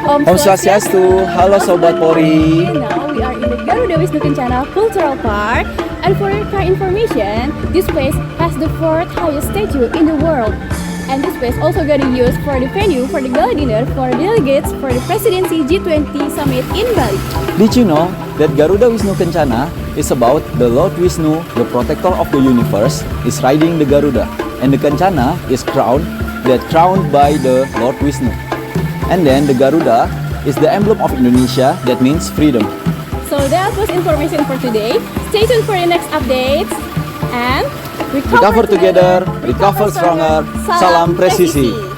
Om Swastiastu, halo Sobat Polri. Now we are in the Garuda Wisnu Kencana Cultural Park, and for your information, this place has the fourth highest statue in the world. And this place also gonna use for the venue for the gala dinner for delegates for the presidency G20 summit in Bali. Did you know that Garuda Wisnu Kencana is about the Lord Vishnu, the protector of the universe, is riding the Garuda, and the Kencana is crowned by the Lord Vishnu. And then the Garuda is the emblem of Indonesia, that means freedom. So that was information for today. Stay tuned for the next updates and Recover together, recover stronger. Salam presisi.